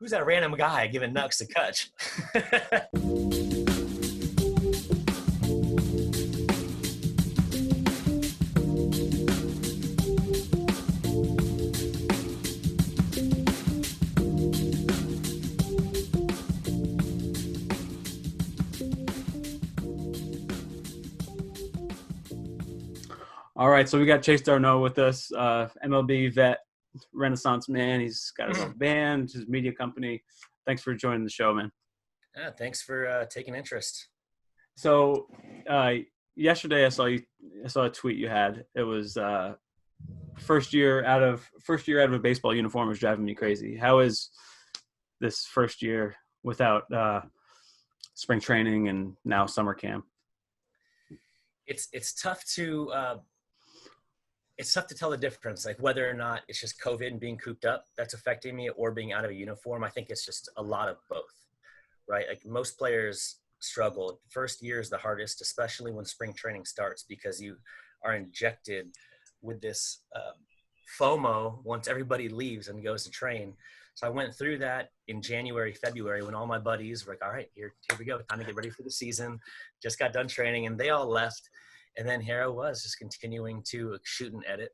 who's that random guy giving Nux a catch? All right, so we got Chase Darno with us, MLB vet, Renaissance man. He's got his own band, his media company. Thanks for joining the show, man. Yeah, thanks for taking interest. So yesterday I saw a tweet you had. It was first year out of a baseball uniform was driving me crazy. How is this first year without spring training and now summer camp? It's tough to tell the difference, like whether or not it's just COVID and being cooped up that's affecting me or being out of a uniform. I think it's just a lot of both, right? Like most players struggle. First year is the hardest, especially when spring training starts, because you are injected with this FOMO once everybody leaves and goes to train. So I went through that in January, February, when all my buddies were like, all right, here we go. Time to get ready for the season. Just got done training and they all left. And then here I was just continuing to shoot and edit.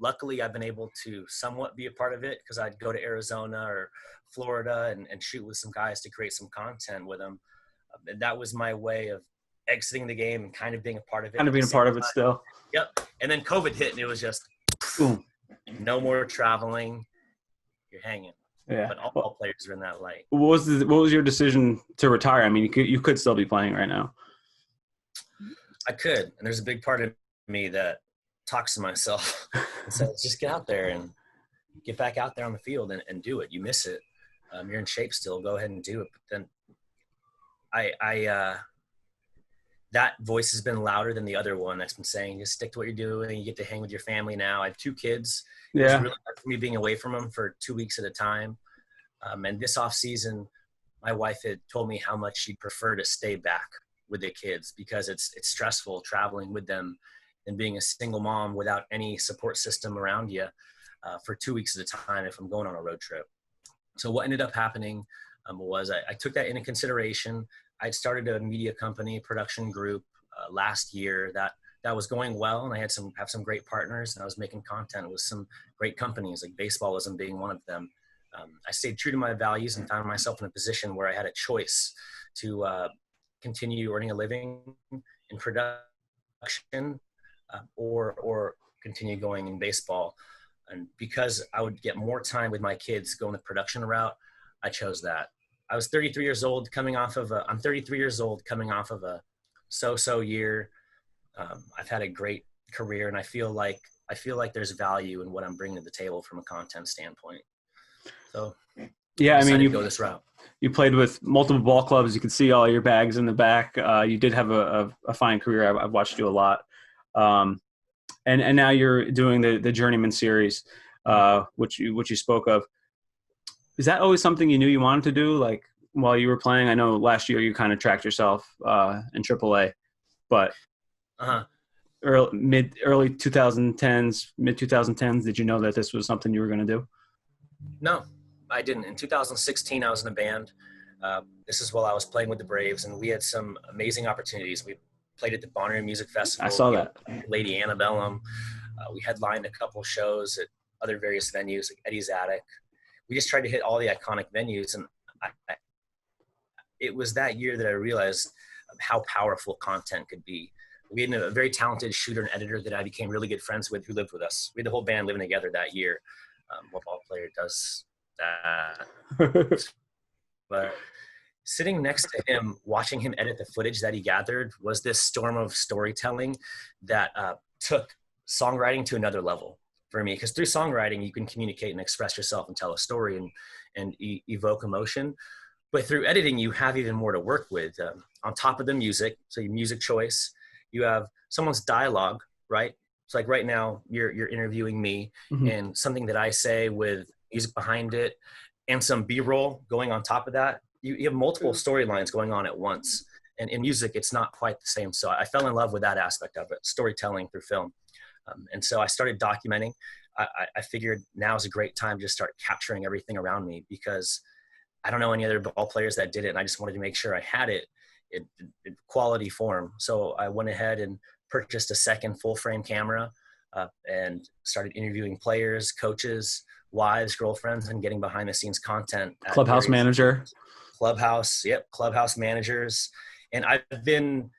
Luckily, I've been able to somewhat be a part of it because I'd go to Arizona or Florida and shoot with some guys to create some content with them. And that was my way of exiting the game and kind of being a part of it. Kind of being a part of it still. Yep. And then COVID hit and it was just boom. No more traveling. You're hanging. Yeah. But all players are in that light. What was your decision to retire? I mean, you could still be playing right now. I could, and there's a big part of me that talks to myself and says, just get out there and get back out there on the field and do it. You miss it. You're in shape still. Go ahead and do it. But then that voice has been louder than the other one that's been saying, just stick to what you're doing. You get to hang with your family now. I have 2 kids. Yeah. It's really hard for me being away from them for 2 weeks at a time. And this off season, my wife had told me how much she'd prefer to stay back with the kids because it's stressful traveling with them and being a single mom without any support system around you for 2 weeks at a time if I'm going on a road trip. So what ended up happening was I took that into consideration. I'd started a media company, production group last year that was going well, and I had have some great partners, and I was making content with some great companies like Baseballism being one of them. I stayed true to my values and found myself in a position where I had a choice to continue earning a living in production or continue going in baseball. And because I would get more time with my kids going the production route, I chose that. I was 33 years old I'm 33 years old coming off of a so-so year. I've had a great career and I feel like there's value in what I'm bringing to the table from a content standpoint. So yeah, I mean, you go this route. You played with multiple ball clubs. You can see all your bags in the back. You did have a fine career. I've watched you a lot. And now you're doing the Journeyman series, which you spoke of. Is that always something you knew you wanted to do? Like while you were playing, I know last year you kind of tracked yourself in AAA, but early 2010s, mid 2010s, did you know that this was something you were going to do? No, I didn't. In 2016, I was in a band. This is while I was playing with the Braves, and we had some amazing opportunities. We played at the Bonnaroo Music Festival. I saw that. Lady Antebellum. We headlined a couple shows at other various venues like Eddie's Attic. We just tried to hit all the iconic venues, and it was that year that I realized how powerful content could be. We had a very talented shooter and editor that I became really good friends with who lived with us. We had the whole band living together that year. What ball player does that? But sitting next to him, watching him edit the footage that he gathered was this storm of storytelling that took songwriting to another level for me. Because through songwriting, you can communicate and express yourself and tell a story and evoke emotion. But through editing, you have even more to work with. On top of the music, so your music choice, you have someone's dialogue, right? It's like right now you're interviewing me, mm-hmm. and something that I say with music behind it and some B-roll going on top of that. You have multiple storylines going on at once. And in music, it's not quite the same. So I fell in love with that aspect of it, storytelling through film. And so I started documenting. I figured now is a great time to start capturing everything around me, because I don't know any other ball players that did it, and I just wanted to make sure I had it in quality form. So I went ahead and purchased a second full frame camera and started interviewing players, coaches, wives, girlfriends, and getting behind the scenes content. Clubhouse manager. Clubhouse managers. And I've been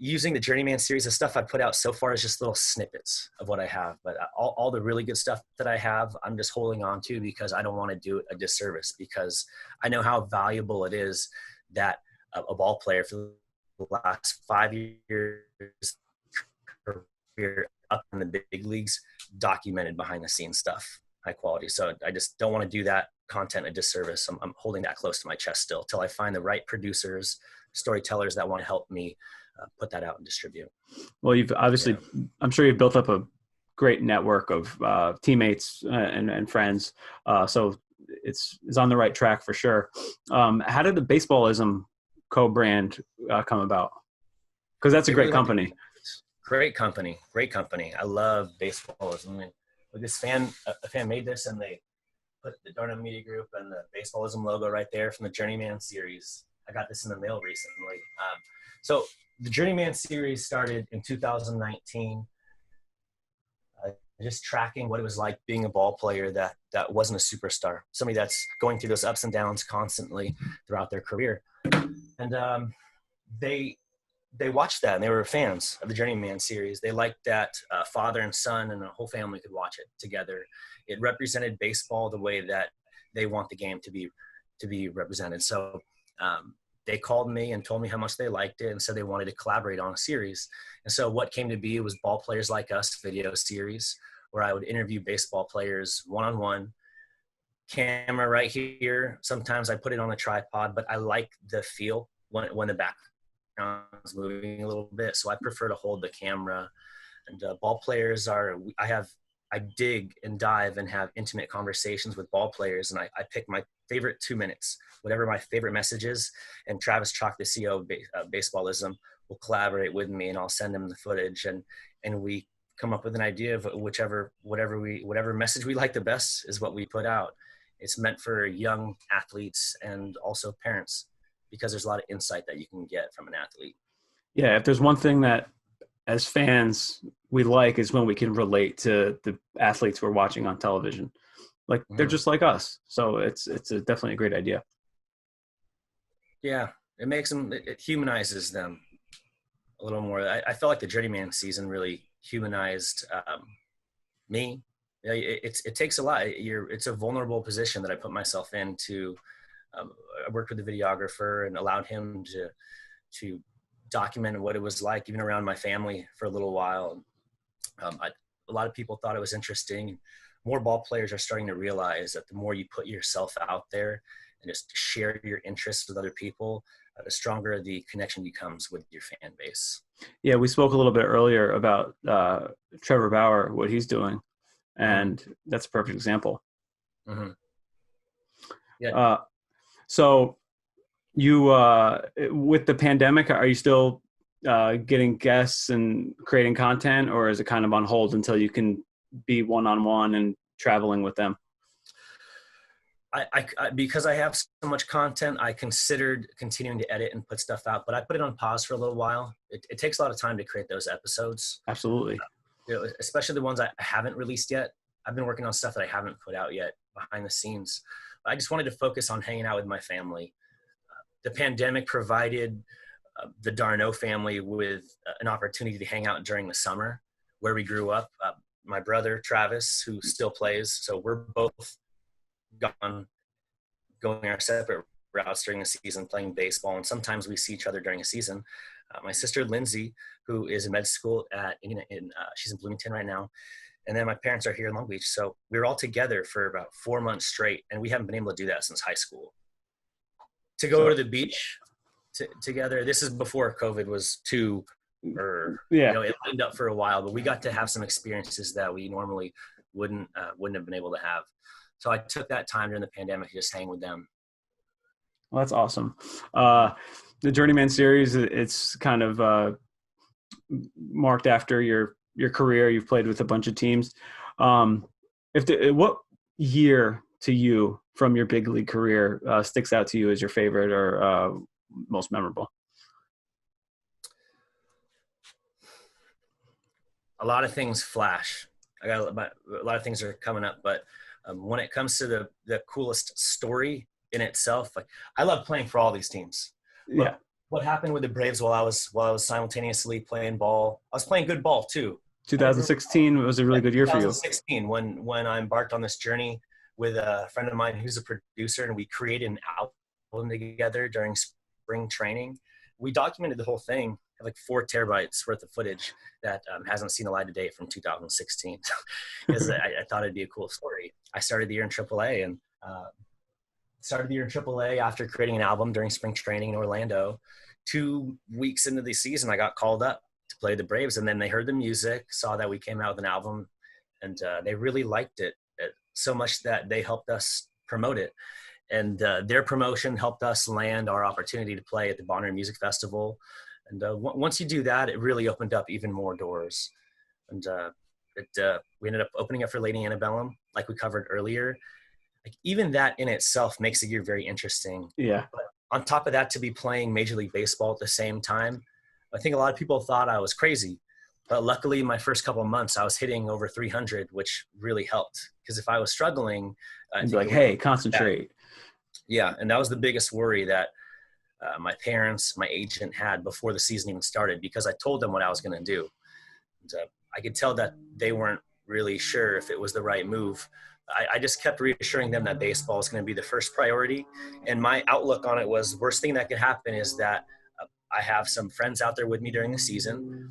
using the Journeyman series. The stuff I put out so far is just little snippets of what I have, but all the really good stuff that I have, I'm just holding on to because I don't want to do a disservice, because I know how valuable it is that a ball player for the last 5 years career up in the big leagues documented behind the scenes stuff, high quality. So I just don't want to do that content a disservice. I'm holding that close to my chest still till I find the right producers, storytellers that want to help me put that out and distribute. Well, you've obviously, I'm sure you've built up a great network of teammates and friends. So it's on the right track for sure. How did the Baseballism co-brand come about? Because that's a great company. Great company. I love Baseballism. I mean, a fan made this, and they put the Darno Media Group and the Baseballism logo right there from the Journeyman series. I got this in the mail recently. So the Journeyman series started in 2019. Just tracking what it was like being a ball player that wasn't a superstar, somebody that's going through those ups and downs constantly throughout their career. And they watched that, and they were fans of the Journeyman series. They liked that father and son and the whole family could watch it together. It represented baseball the way that they want the game to be represented. So they called me and told me how much they liked it and said they wanted to collaborate on a series. And so what came to be was Ball Players Like Us video series, where I would interview baseball players one-on-one, camera right here. Sometimes I put it on a tripod, but I like the feel when the background's moving a little bit. So I prefer to hold the camera. And ball players I dig and dive and have intimate conversations with ball players. And I pick my favorite 2 minutes, whatever my favorite message is. And Travis Chalk, the CEO of Baseballism, will collaborate with me, and I'll send him the footage. And we come up with an idea of whatever message we like the best is what we put out. It's meant for young athletes and also parents, because there's a lot of insight that you can get from an athlete. Yeah. If there's one thing that as fans we like, is when we can relate to the athletes we're watching on television. Like they're just like us. So it's definitely a great idea. Yeah. It humanizes them a little more. I felt like the Journeyman season really humanized me. It takes a lot. It's a vulnerable position that I put myself in to, I worked with the videographer and allowed him to document what it was like, even around my family for a little while. A lot of people thought it was interesting. More ball players are starting to realize that the more you put yourself out there and just share your interests with other people, the stronger the connection becomes with your fan base. Yeah, we spoke a little bit earlier about Trevor Bauer, what he's doing, and that's a perfect example. Mm-hmm. Yeah. So you, with the pandemic, are you still getting guests and creating content, or is it kind of on hold until you can be one-on-one and traveling with them? I because I have so much content, I considered continuing to edit and put stuff out, but I put it on pause for a little while. It takes a lot of time to create those episodes. Absolutely. Especially the ones I haven't released yet. I've been working on stuff that I haven't put out yet behind the scenes. I just wanted to focus on hanging out with my family. The pandemic provided the Darno family with an opportunity to hang out during the summer where we grew up. My brother, Travis, who still plays, so we're both going our separate routes during the season, playing baseball, and sometimes we see each other during a season. My sister, Lindsay, who is in med school she's in Bloomington right now. And then my parents are here in Long Beach. So we were all together for about 4 months straight, and we haven't been able to do that since high school. To go to the beach together, this is before COVID was it lined up for a while, but we got to have some experiences that we normally wouldn't have been able to have. So I took that time during the pandemic to just hang with them. Well, that's awesome. The Journeyman series, it's kind of marked after your career. You've played with a bunch of teams. What year to you from your big league career sticks out to you as your favorite or most memorable? A lot of things flash. A lot of things are coming up, but when it comes to the coolest story in itself, like I love playing for all these teams. Yeah. What happened with the Braves while I was simultaneously playing ball? I was playing good ball too. 2016 was a really good year for you. 2016, when I embarked on this journey with a friend of mine who's a producer, and we created an album together during spring training. We documented the whole thing, like 4 terabytes worth of footage that hasn't seen the light of day from 2016. Because I thought it'd be a cool story. I started the year in AAA, and after creating an album during spring training in Orlando. 2 weeks into the season, I got called up to play the Braves, and then they heard the music, saw that we came out with an album, and they really liked it so much that they helped us promote it. And their promotion helped us land our opportunity to play at the Bonner Music Festival. And once you do that, it really opened up even more doors. And we ended up opening up for Lady Antebellum, like we covered earlier. Like even that in itself makes the year very interesting. Yeah. But on top of that, to be playing Major League Baseball at the same time, I think a lot of people thought I was crazy. But luckily, my first couple of months, I was hitting over 300, which really helped. Because if I was struggling, you'd be like, hey, concentrate. Yeah, and that was the biggest worry that my parents, my agent had before the season even started, because I told them what I was going to do. And, I could tell that they weren't really sure if it was the right move. I just kept reassuring them that baseball is going to be the first priority. And my outlook on it was, worst thing that could happen is that I have some friends out there with me during the season,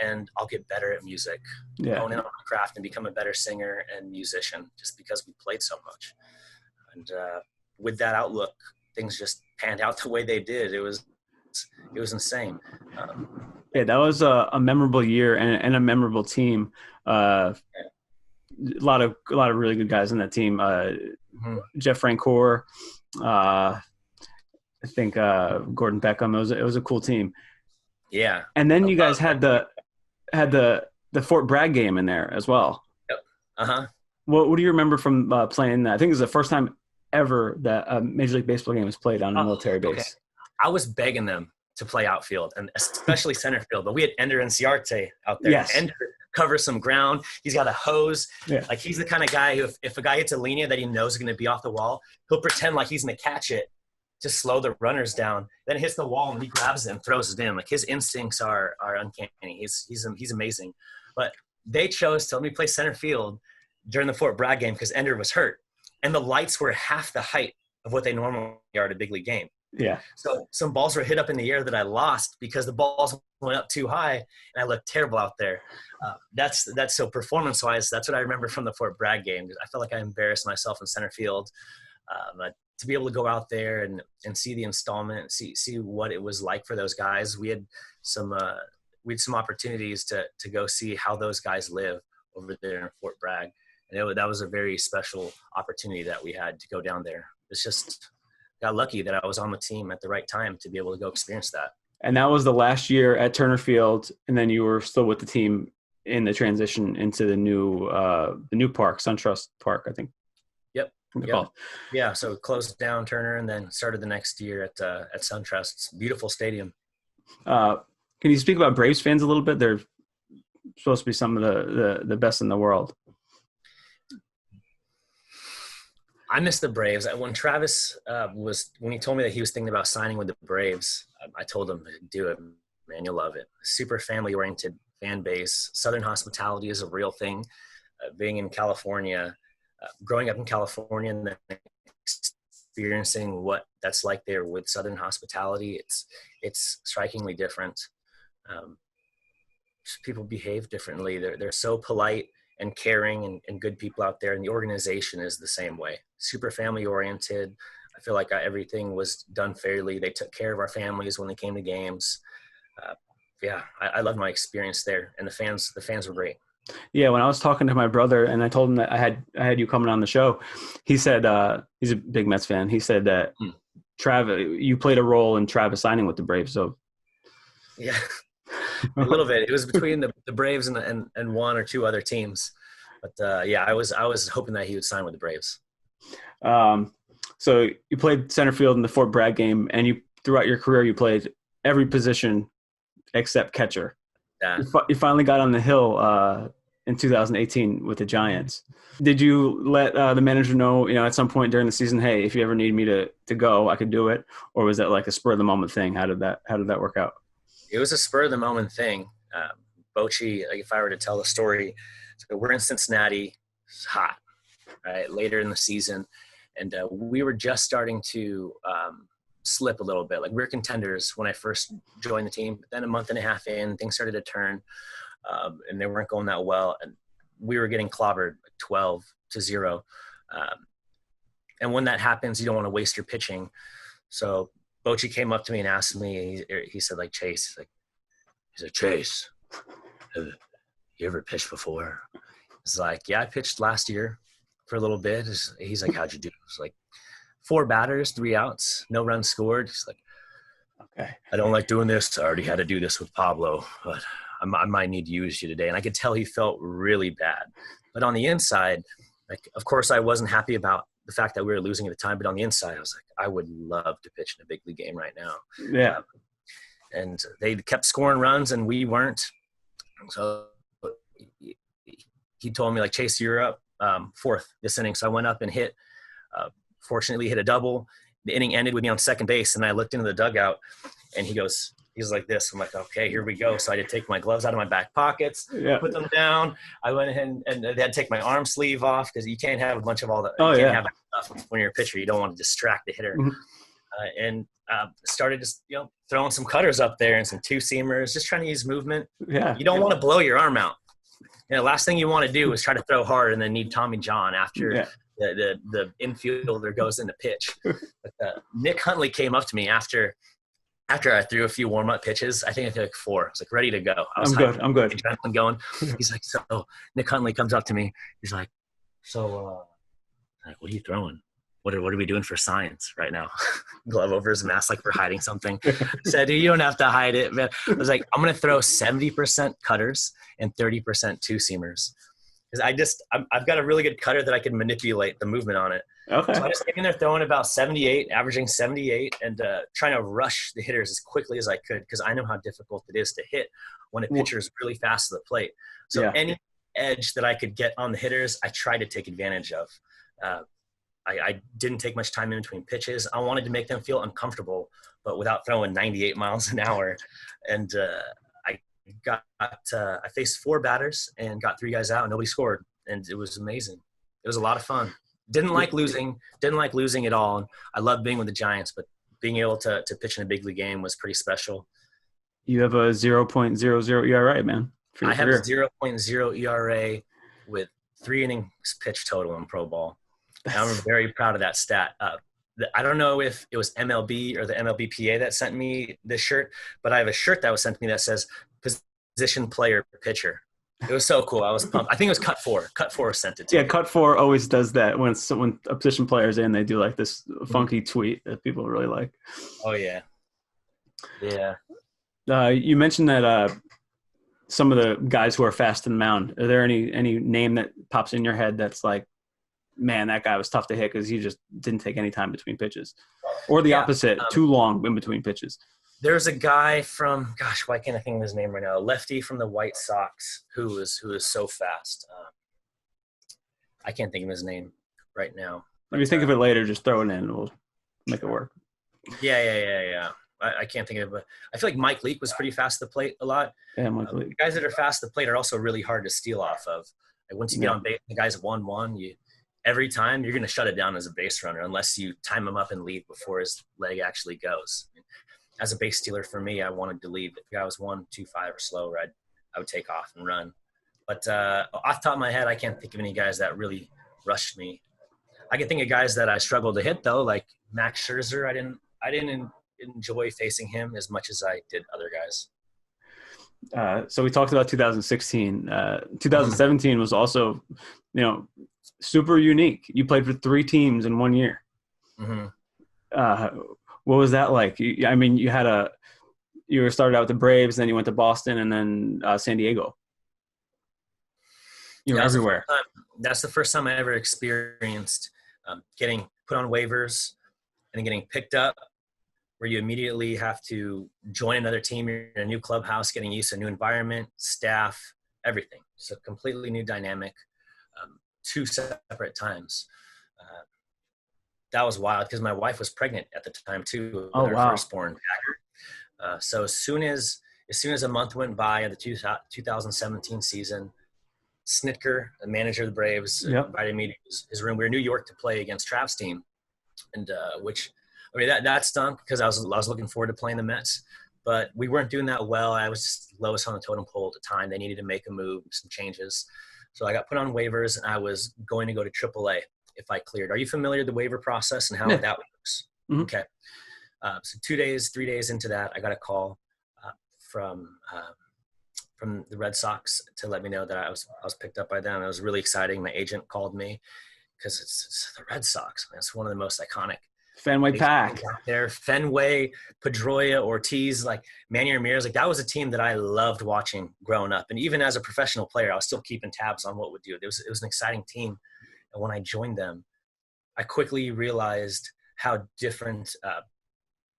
and I'll get better at music, hone in on my craft and become a better singer and musician just because we played so much. And with that outlook, things just panned out the way they did. It was insane. Yeah, that was a memorable year and a memorable team. A lot of really good guys in that team. Jeff Francoeur, I think Gordon Beckham. It was a cool team. Yeah. And then you guys had the Fort Bragg game in there as well. Yep. Uh-huh. What do you remember from playing that? I think it was the first time ever that a Major League Baseball game was played on a military base. Okay. I was begging them to play outfield, and especially center field. But we had Ender Inciarte out there. Yes. Ender covers some ground. He's got a hose. Yeah. Like he's the kind of guy who, if a guy hits a linea that he knows is going to be off the wall, he'll pretend like he's going to catch it to slow the runners down. Then it hits the wall and he grabs it and throws it in. Like his instincts are uncanny. He's amazing. But they chose to let me play center field during the Fort Bragg game because Ender was hurt, and the lights were half the height of what they normally are at a big league game. Yeah. So some balls were hit up in the air that I lost because the balls went up too high, and I looked terrible out there. That's so performance-wise, that's what I remember from the Fort Bragg game. I felt like I embarrassed myself in center field. But to be able to go out there and see the installment, see what it was like for those guys, we had some opportunities to go see how those guys live over there in Fort Bragg, and that was a very special opportunity that we had to go down there. It's just got lucky that I was on the team at the right time to be able to go experience that. And that was the last year at Turner Field, and then you were still with the team in the transition into the new park, SunTrust Park, I think. Yep. Yeah. So closed down Turner and then started the next year at SunTrust. It's a beautiful stadium. Can you speak about Braves fans a little bit? They're supposed to be some of the best in the world. I miss the Braves. When Travis when he told me that he was thinking about signing with the Braves, I told him, do it, man, you'll love it. Super family-oriented fan base. Southern hospitality is a real thing. Being in California, growing up in California and then experiencing what that's like there with Southern hospitality, it's strikingly different. People behave differently. They're so polite and caring and good people out there, and the organization is the same way. Super family oriented. I feel like everything was done fairly. They took care of our families when they came to games. I loved my experience there, and the fans were great. Yeah, when I was talking to my brother and I told him that I had you coming on the show, he said he's a big Mets fan. He said that Travis, you played a role in Travis signing with the Braves. So yeah. A little bit. It was between the Braves and one or two other teams, but I was hoping that he would sign with the Braves. So you played center field in the Fort Bragg game, and you throughout your career you played every position except catcher. Yeah. You finally got on the hill in 2018 with the Giants. Did you let the manager know, at some point during the season, hey, if you ever need me to go, I could do it, or was that like a spur of the moment thing? How did that work out? It was a spur of the moment thing. Bochy, like if I were to tell the story, so we're in Cincinnati, it's hot, right? Later in the season, and we were just starting to slip a little bit. Like we were contenders when I first joined the team. But then a month and a half in, things started to turn, and they weren't going that well. And we were getting clobbered 12-0. And when that happens, you don't want to waste your pitching. So Bochy came up to me and asked me, he said, like, Chase, he's like, Chase, have you ever pitched before? It's like, yeah, I pitched last year for a little bit. He's like, how'd you do? It's like 4 batters, 3 outs, no runs scored. He's like, okay, I don't like doing this. I already had to do this with Pablo, but I might need to use you today. And I could tell he felt really bad. But on the inside, like, of course, I wasn't happy about the fact that we were losing at the time. But on the inside, I was like, I would love to pitch in a big league game right now. Yeah. And they kept scoring runs, and we weren't. So he told me, like, Chase, you're up 4th this inning. So I went up and hit. Fortunately, hit a double. The inning ended with me on second base, and I looked into the dugout, and he's like this. I'm like, okay, here we go. So I had to take my gloves out of my back pockets, put them down. I went ahead and they had to take my arm sleeve off because you can't have a bunch of all that. You can't have that stuff when you're a pitcher. You don't want to distract the hitter. Mm-hmm. And started just throwing some cutters up there and some 2-seamers, just trying to use movement. Yeah, you don't want to blow your arm out. Last thing you want to do is try to throw hard and then need Tommy John after the infielder goes into pitch. But, Nick Huntley came up to me after I threw a few warm-up pitches. I think I threw like 4. I was like ready to go. I'm good. Adrenaline going. He's like, so Nick Huntley comes up to me. He's like, so what are you throwing? What are we doing for science right now? Glove over his mask like we're hiding something. I said, dude, you don't have to hide it, man. I was like, I'm going to throw 70% cutters and 30% 2-seamers. Because I've got a really good cutter that I can manipulate the movement on it. Okay. So I just came in there throwing about 78, averaging 78, and trying to rush the hitters as quickly as I could because I know how difficult it is to hit when a pitcher is really fast to the plate. So any edge that I could get on the hitters, I tried to take advantage of. I didn't take much time in between pitches. I wanted to make them feel uncomfortable, but without throwing 98 miles an hour. And I faced 4 batters and got 3 guys out and nobody scored. And it was amazing. It was a lot of fun. Didn't like losing at all. And I loved being with the Giants, but being able to pitch in a big league game was pretty special. You have a 0.00 ERA, man. I have a 0.0 ERA with 3 innings pitched total in pro ball. I'm very proud of that stat. I don't know if it was MLB or the MLBPA that sent me this shirt, but I have a shirt that was sent to me that says position player pitcher. It was so cool. I was pumped. I think it was Cut 4. Cut 4 sent it to me. Yeah, Cut 4 always does that when a position player's in, they do like this funky tweet that people really like. Oh, yeah. Yeah. You mentioned that some of the guys who are fast in the mound, are there any name that pops in your head that's like, man, that guy was tough to hit because he just didn't take any time between pitches? Or the opposite, too long in between pitches? There's a guy from, gosh, why can't I think of his name right now? A lefty from the White Sox who is so fast. I can't think of his name right now. If you think of it later, just throw it in and we'll make it work. Yeah. I can't think of it, but I feel like Mike Leake was pretty fast to the plate a lot. Yeah, Mike Leake. The guys that are fast to the plate are also really hard to steal off of. Like once you get on base, the guy's 1-1, every time you're going to shut it down as a base runner unless you time him up and leave before his leg actually goes. As a base stealer for me, I wanted to leave. If the guy was 1-2-5 or slower, I would take off and run. But off the top of my head, I can't think of any guys that really rushed me. I can think of guys that I struggled to hit though, like Max Scherzer. I didn't enjoy facing him as much as I did other guys. So we talked about 2016. 2017 was also, super unique. You played for 3 teams in 1 year. Mm-hmm. What was that like? You were started out with the Braves, then you went to Boston, and then San Diego. You were everywhere. That's the first time I ever experienced getting put on waivers and getting picked up, where you immediately have to join another team. You're in a new clubhouse, getting used to a new environment, staff, everything. So completely new dynamic, 2 separate times. That was wild because my wife was pregnant at the time too with our firstborn. So as soon as a month went by of the 2017 season, Snitker, the manager of the Braves, invited me to his room. We were in New York to play against Trav's team, and that stunk because I was looking forward to playing the Mets, but we weren't doing that well. I was just lowest on the totem pole at the time. They needed to make a move, some changes, so I got put on waivers, and I was going to go to AAA if I cleared. Are you familiar with the waiver process and how that works? Mm-hmm. Okay. So 3 days into that, I got a call from the Red Sox to let me know that I was picked up by them. It was really exciting. My agent called me because it's the Red Sox. It's one of the most iconic Fenway Pack out there. Fenway, Pedroia, Ortiz, like Manny Ramirez. Like that was a team that I loved watching growing up. And even as a professional player, I was still keeping tabs on what would do. It was an exciting team. And when I joined them, I quickly realized how different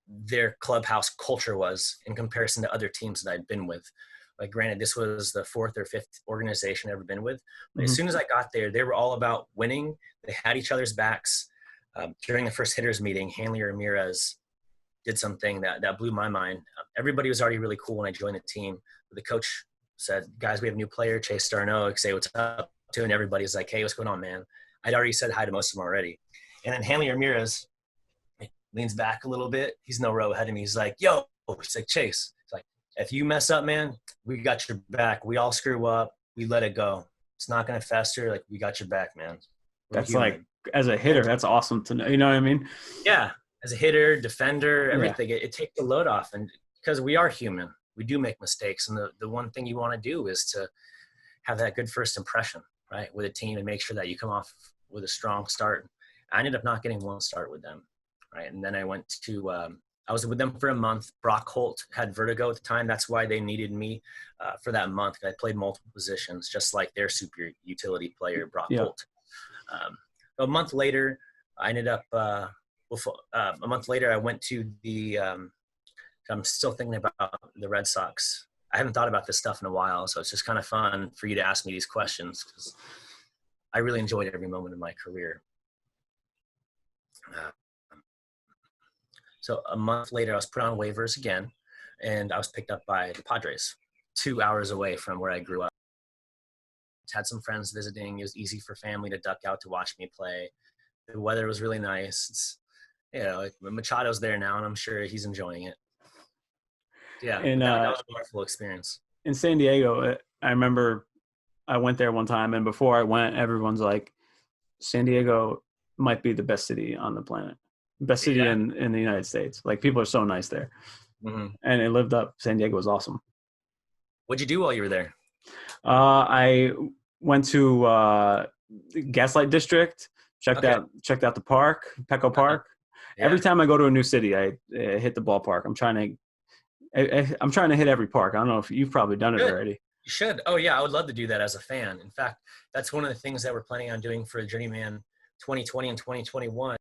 their clubhouse culture was in comparison to other teams that I'd been with. Like granted, this was the 4th or 5th organization I've ever been with. But as soon as I got there, they were all about winning. They had each other's backs. During the first hitters meeting, Hanley Ramirez did something that blew my mind. Everybody was already really cool when I joined the team. But the coach said, guys, we have a new player, Chase Starno, say what's up to, and everybody's like, hey, what's going on, man? I'd already said hi to most of them already. And then Hanley Ramirez leans back a little bit. He's no row ahead of me. He's like, yo, he's like, Chase. He's like, if you mess up, man, we got your back. We all screw up. We let it go. It's not going to fester. Like, we got your back, man. That's like, as a hitter, that's awesome to know. You know what I mean? Yeah. As a hitter, defender, everything, it takes the load off. And because we are human, we do make mistakes. And the one thing you want to do is to have that good first impression, right, with a team and make sure that you come off with a strong start. I ended up not getting one start with them, right? And then I went to I was with them for a month. Brock Holt had vertigo at the time. That's why they needed me for that month. I played multiple positions, just like their super utility player, Brock Holt. A month later, I ended up a month later, I went to the I'm still thinking about the Red Sox. I haven't thought about this stuff in a while, so it's just kind of fun for you to ask me these questions because I really enjoyed every moment of my career. So a month later, I was put on waivers again, and I was picked up by the Padres, 2 hours away from where I grew up. Had some friends visiting. It was easy for family to duck out to watch me play. The weather was really nice. Machado's there now, and I'm sure he's enjoying it. Yeah, and that was a wonderful experience. In San Diego, I remember I went there one time, and before I went, everyone's like, San Diego might be the best city on the planet. Best city in the United States. Like, people are so nice there. Mm-hmm. And it lived up. San Diego was awesome. What'd you do while you were there? I went to Gaslight District, checked out the park, Petco Park. Yeah. Every time I go to a new city, I hit the ballpark. I'm trying to hit every park. I don't know if you've probably done it already. You should. Oh, yeah. I would love to do that as a fan. In fact, that's one of the things that we're planning on doing for Journeyman 2020 and 2021.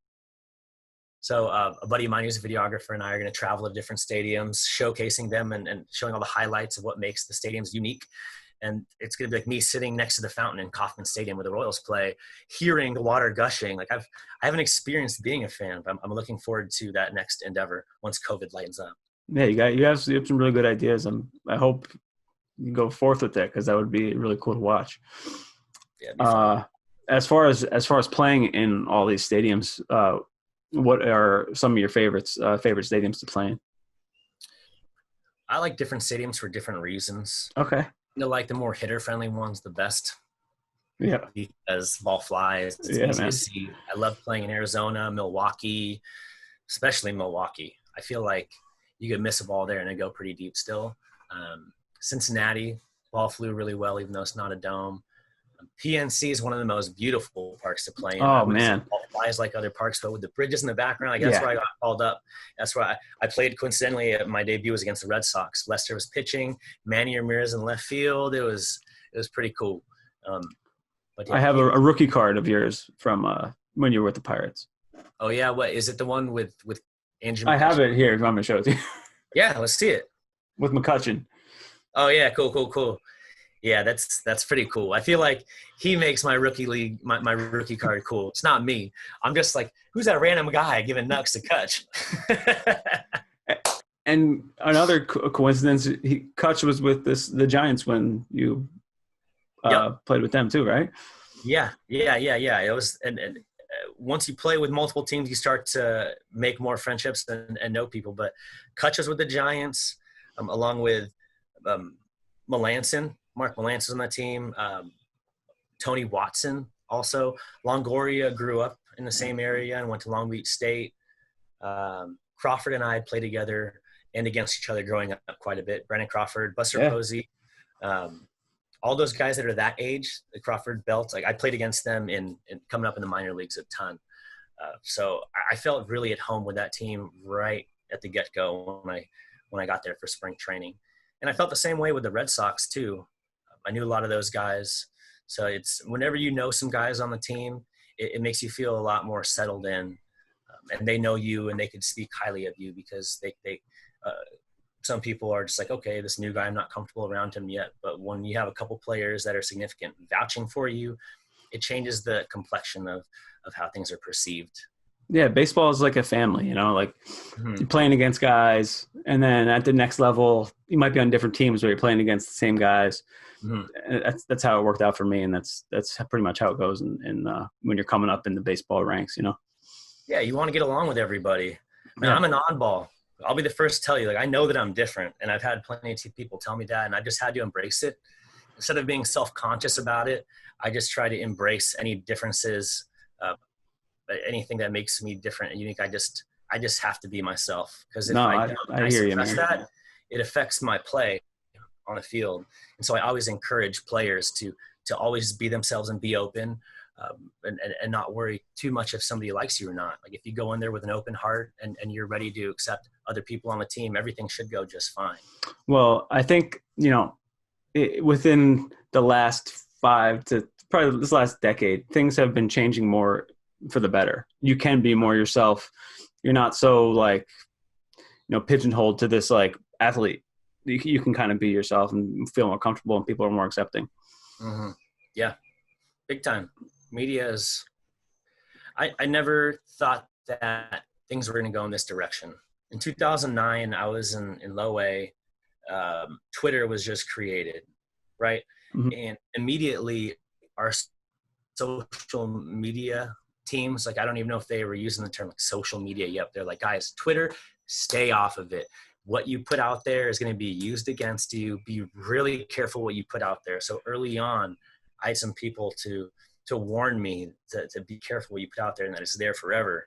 So a buddy of mine who's a videographer and I are going to travel to different stadiums, showcasing them and showing all the highlights of what makes the stadiums unique. And it's going to be like me sitting next to the fountain in Kauffman Stadium where the Royals play, hearing the water gushing. Like, I haven't experienced being a fan, but I'm looking forward to that next endeavor once COVID lightens up. Yeah, you have some really good ideas, and I hope you go forth with that because that would be really cool to watch. Yeah. As far as playing in all these stadiums, what are some of your favorite stadiums to play in? I like different stadiums for different reasons. Okay. Like the more hitter-friendly ones, the best. Yeah. Because ball flies. It's easy to see. I love playing in Arizona, Milwaukee, especially Milwaukee. I feel like you could miss a ball there and it go pretty deep still. Cincinnati, ball flew really well, even though it's not a dome. PNC is one of the most beautiful parks to play in. Oh, man. Ball flies like other parks, but with the bridges in the background, like that's where I got called up. That's where I played coincidentally. My debut was against the Red Sox. Lester was pitching, Manny Ramirez in left field. It was pretty cool. But yeah, I have a rookie card of yours from when you were with the Pirates. Oh yeah, what is it? The one with Andrew I have McCutcheon? it here. I'm going to show it to you. Yeah, let's see it. With McCutcheon. Oh yeah, cool. Yeah, that's pretty cool. I feel like he makes my rookie league, my rookie card cool. It's not me. I'm just like, who's that random guy giving Nux a Kutch? And another coincidence, Kutch was with the Giants when you played with them too, right? Yeah. It was, and once you play with multiple teams, you start to make more friendships and know people. But Kutch was with the Giants, along with Melanson. Mark Melanson on that team. Tony Watson also. Longoria grew up in the same area and went to Long Beach State. Crawford and I played together and against each other growing up quite a bit. Brandon Crawford, Buster Posey, all those guys that are that age, the Crawford belts, like I played against them in coming up in the minor leagues a ton. So I felt really at home with that team right at the get-go when I got there for spring training. And I felt the same way with the Red Sox too. I knew a lot of those guys. So it's whenever you know some guys on the team, it makes you feel a lot more settled in. And they know you and they can speak highly of you because they some people are just like, okay, this new guy, I'm not comfortable around him yet. But when you have a couple players that are significant vouching for you, it changes the complexion of how things are perceived. Yeah, baseball is like a family, you know, like you're playing against guys, and then at the next level, you might be on different teams where you're playing against the same guys. That's how it worked out for me, and that's pretty much how it goes in when you're coming up in the baseball ranks, you know. Yeah, you want to get along with everybody. Man, I'm an oddball. I'll be the first to tell you, like, I know that I'm different, and I've had plenty of people tell me that, and I just had to embrace it. Instead of being self-conscious about it, I just try to embrace any differences, anything that makes me different and unique. I just have to be myself, because if I hear you, suppress that, it affects my play on a field. And so I always encourage players to always be themselves and be open. And not worry too much if somebody likes you or not. Like if you go in there with an open heart and you're ready to accept other people on the team, everything should go just fine. Well, I think, you know, within the last 5 to probably this last decade, things have been changing more for the better. You can be more yourself. You're not so like, you know, pigeonholed to this like athlete. You can kind of be yourself and feel more comfortable, and people are more accepting. Mm-hmm. Yeah, big time. Media is, I never thought that things were going to go in this direction. In 2009, I was in low A. Twitter was just created, right? And immediately our social media teams, like I don't even know if they were using the term like social media yet. They're like, guys, Twitter, stay off of it. What you put out there is going to be used against you. Be really careful what you put out there. So early on, I had some people to warn me to be careful what you put out there and that it's there forever.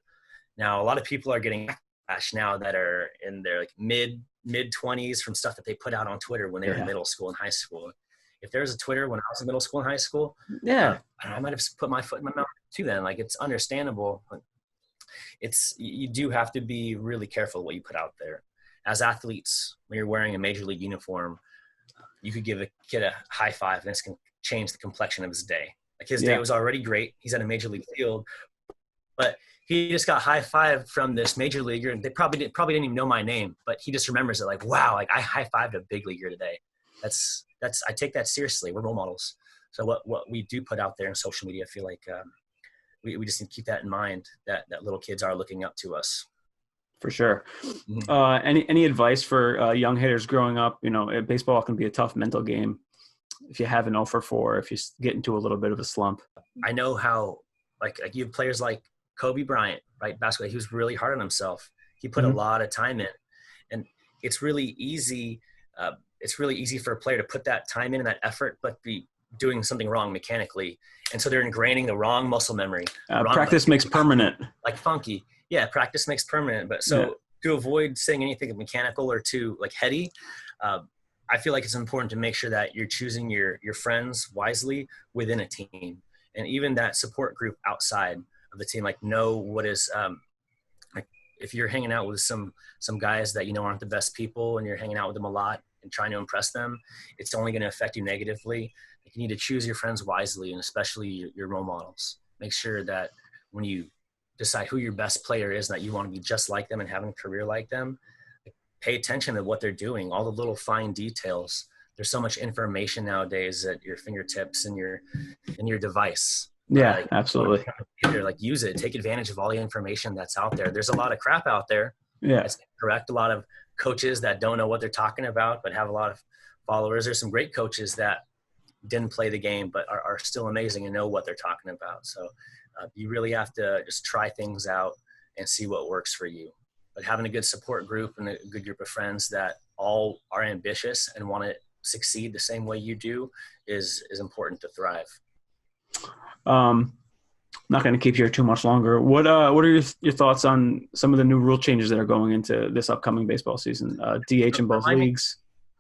Now, a lot of people are getting backlash now that are in their like mid 20s from stuff that they put out on Twitter when they were in middle school and high school. If there was a Twitter when I was in middle school and high school, I might have put my foot in my mouth too then. Like, it's understandable. You do have to be really careful what you put out there. As athletes, when you're wearing a major league uniform, you could give a kid a high five and this can change the complexion of his day. Like his day was already great. He's at a major league field, but he just got high five from this major leaguer, and they probably didn't even know my name, but he just remembers it. Like, wow, like I high fived a big leaguer today. That's I take that seriously. We're role models. So what we do put out there in social media, I feel like we just need to keep that in mind, that little kids are looking up to us. For sure. Any advice for young hitters growing up? You know, baseball can be a tough mental game. If you have an 0 for 4, if you get into a little bit of a slump. I know how, like you have players like Kobe Bryant, right? Basketball, he was really hard on himself. He put a lot of time in, and it's really easy. It's really easy for a player to put that time in and that effort, but be doing something wrong mechanically. And so they're ingraining the wrong muscle memory. Practice makes permanent. Like funky. Yeah, practice makes permanent. But so to avoid saying anything mechanical or too like heady, I feel like it's important to make sure that you're choosing your friends wisely within a team, and even that support group outside of the team. Like, know what is like if you're hanging out with some guys that you know aren't the best people, and you're hanging out with them a lot and trying to impress them, it's only going to affect you negatively. You need to choose your friends wisely, and especially your role models. Make sure that when you decide who your best player is and that you want to be just like them and having a career like them, pay attention to what they're doing, all the little fine details. There's so much information nowadays at your fingertips and your device. Yeah, Like, absolutely. like use it, take advantage of all the information that's out there. There's a lot of crap out there. Yeah. That's correct. A lot of coaches that don't know what they're talking about, but have a lot of followers. There's some great coaches that didn't play the game, but are still amazing and know what they're talking about. So you really have to just try things out and see what works for you. But having a good support group and a good group of friends that all are ambitious and want to succeed the same way you do is important to thrive. Not going to keep you here too much longer. What are your thoughts on some of the new rule changes that are going into this upcoming baseball season? DH in both leagues.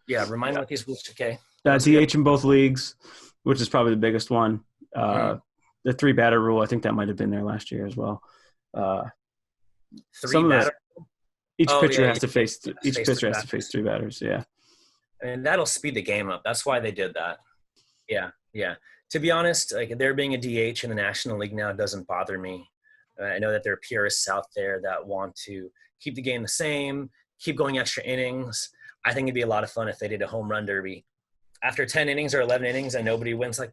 Remind me what these rules. Okay. DH in both leagues, which is probably the biggest one. The 3-batter rule, I think that might have been there last year as well. Each pitcher has to face 3 batters. Yeah. And that'll speed the game up. That's why they did that. Yeah. To be honest, like there being a DH in the National League now doesn't bother me. I know that there are purists out there that want to keep the game the same, keep going extra innings. I think it'd be a lot of fun if they did a home run derby. After 10 innings or 11 innings and nobody wins, like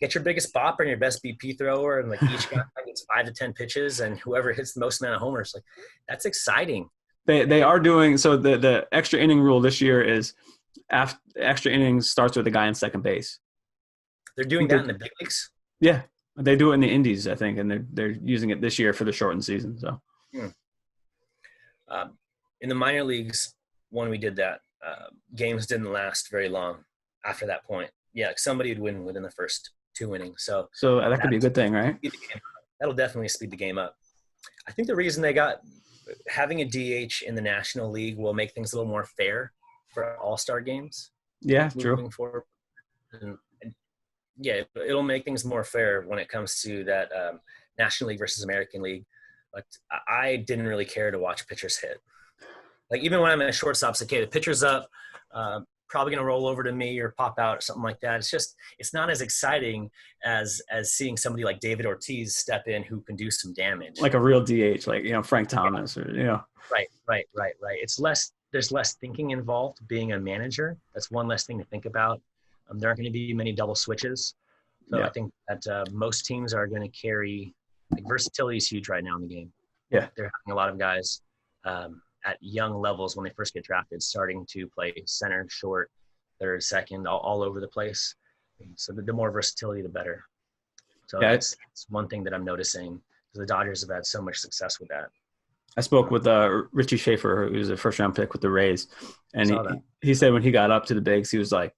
get your biggest bopper and your best BP thrower, and like each guy gets 5 to 10 pitches, and whoever hits the most amount of homers, like that's exciting. They are doing so. The extra inning rule this year is after extra innings starts with a guy on second base. They're doing that in the big leagues. Yeah, they do it in the Indies, I think, and they're using it this year for the shortened season. So, in the minor leagues, when we did that, games didn't last very long after that point. Yeah, somebody would win within the first 2 innings. So that could be a good thing, right? That'll definitely speed the game up. I think the reason they got having a DH in the National League will make things a little more fair for all-star games. Yeah, true. Yeah, it'll make things more fair when it comes to that National League versus American League. But I didn't really care to watch pitchers hit. Like even when I'm at shortstop, it's okay, the pitcher's up, probably going to roll over to me or pop out or something like that. It's not as exciting as seeing somebody like David Ortiz step in who can do some damage. Like a real DH, like, Frank Thomas or. Right. There's less thinking involved being a manager. That's one less thing to think about. There aren't going to be many double switches. So I think that most teams are going to carry – like versatility is huge right now in the game. Yeah. They're having a lot of guys at young levels when they first get drafted starting to play center, short, third, second, all over the place. So the more versatility, the better. So that's one thing that I'm noticing. The Dodgers have had so much success with that. I spoke with Richie Schaefer, who was a first-round pick with the Rays, and he said when he got up to the bigs, he was like,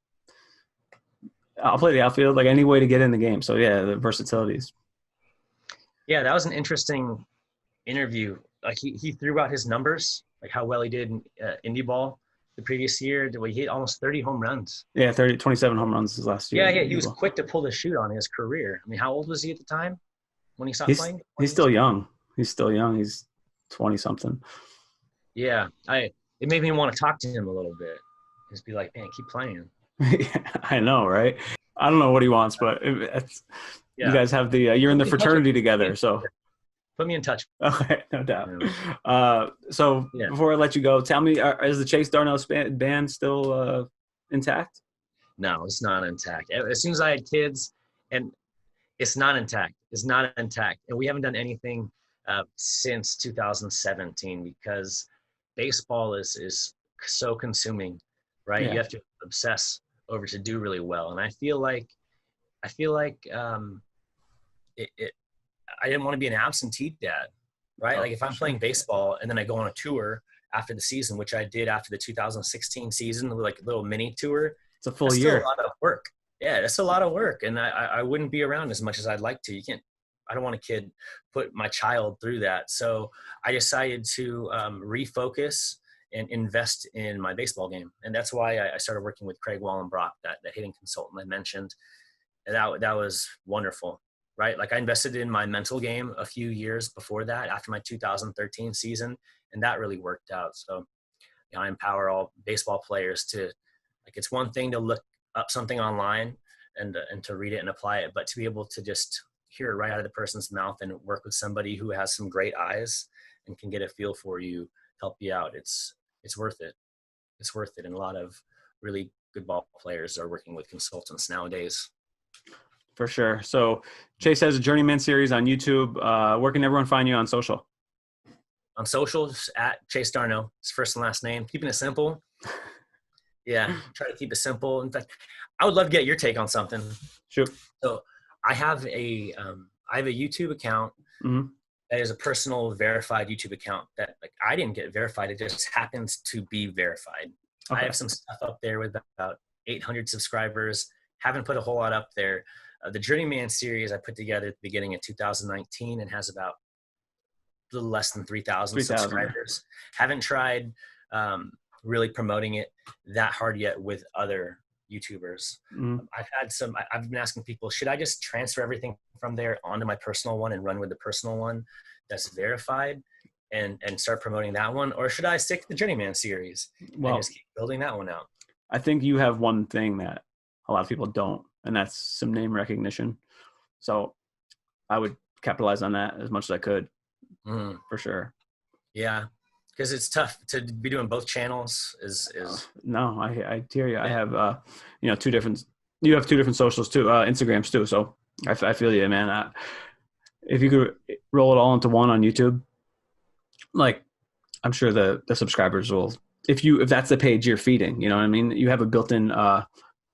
I'll play the outfield, like any way to get in the game. So, the versatilities. Yeah, that was an interesting interview. Like he threw out his numbers, like how well he did in indie ball the previous year. He hit almost 30 home runs. Yeah, 27 home runs his last year. Yeah, he was quick to pull the chute on his career. I mean, how old was he at the time when he stopped playing? He's still young. He's 20-something. Yeah, it made me want to talk to him a little bit. Just be like, man, keep playing. I know, right? I don't know what he wants, but you guys have the you're in the fraternity together, so put me in touch. Okay, no doubt. Before I let you go, tell me, is the Chase Darnell band still intact? No, it's not intact. As soon as I had kids, and it's not intact. It's not intact, and we haven't done anything since 2017 because baseball is so consuming, right? You have to obsess over to do really well, and I feel like I didn't want to be an absentee dad, right? Like if I'm playing baseball and then I go on a tour after the season, which I did after the 2016 season, like a little mini tour. It's a full year. That's a lot of work. Yeah, that's a lot of work, and I wouldn't be around as much as I'd like to. I don't want a put my child through that. So I decided to refocus and invest in my baseball game. And that's why I started working with Craig Wallenbrock, that hitting consultant I mentioned. And that was wonderful, right? Like I invested in my mental game a few years before that, after my 2013 season, and that really worked out. So I empower all baseball players to, like, it's one thing to look up something online and to read it and apply it, but to be able to just hear it right out of the person's mouth and work with somebody who has some great eyes and can get a feel for you, help you out. It's worth it. It's worth it. And a lot of really good ball players are working with consultants nowadays. For sure. So Chase has a Journeyman series on YouTube. Where can everyone find you on social? On socials, at Chase Darno, his first and last name, keeping it simple. Yeah, try to keep it simple. In fact, I would love to get your take on something. Sure. So I have a YouTube account that is a personal verified YouTube account that like I didn't get verified. It just happens to be verified. Okay. I have some stuff up there with about 800 subscribers. Haven't put a whole lot up there. The Journeyman series I put together at the beginning of 2019 and has about a little less than 3,000 subscribers. Haven't tried really promoting it that hard yet with other YouTubers. I've been asking people, should I just transfer everything from there onto my personal one and run with the personal one that's verified and start promoting that one? Or should I stick to the Journeyman series and just keep building that one out? I think you have one thing that a lot of people don't, and that's some name recognition. So I would capitalize on that as much as I could. For sure. Yeah, because it's tough to be doing both channels. No, I hear you. I have you have two different socials too, Instagrams too. So I feel you, man. If you could roll it all into one on YouTube, like I'm sure the subscribers will. If that's the page you're feeding, you know what I mean. You have a built-in a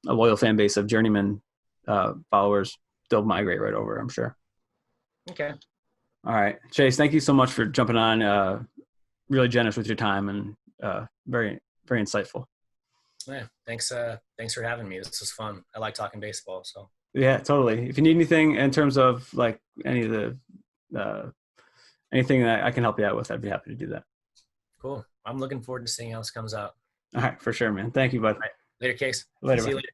loyal fan base of Journeyman followers. They'll migrate right over, I'm sure. Okay. All right, Chase, thank you so much for jumping on. Really generous with your time and very, very insightful. Yeah, thanks for having me. This was fun. I like talking baseball. So yeah, totally. If you need anything in terms of like any of the anything that I can help you out with, I'd be happy to do that. Cool. I'm looking forward to seeing how this comes out. All right, for sure, man. Thank you, bud. All right. Later, Case. Later. See you later.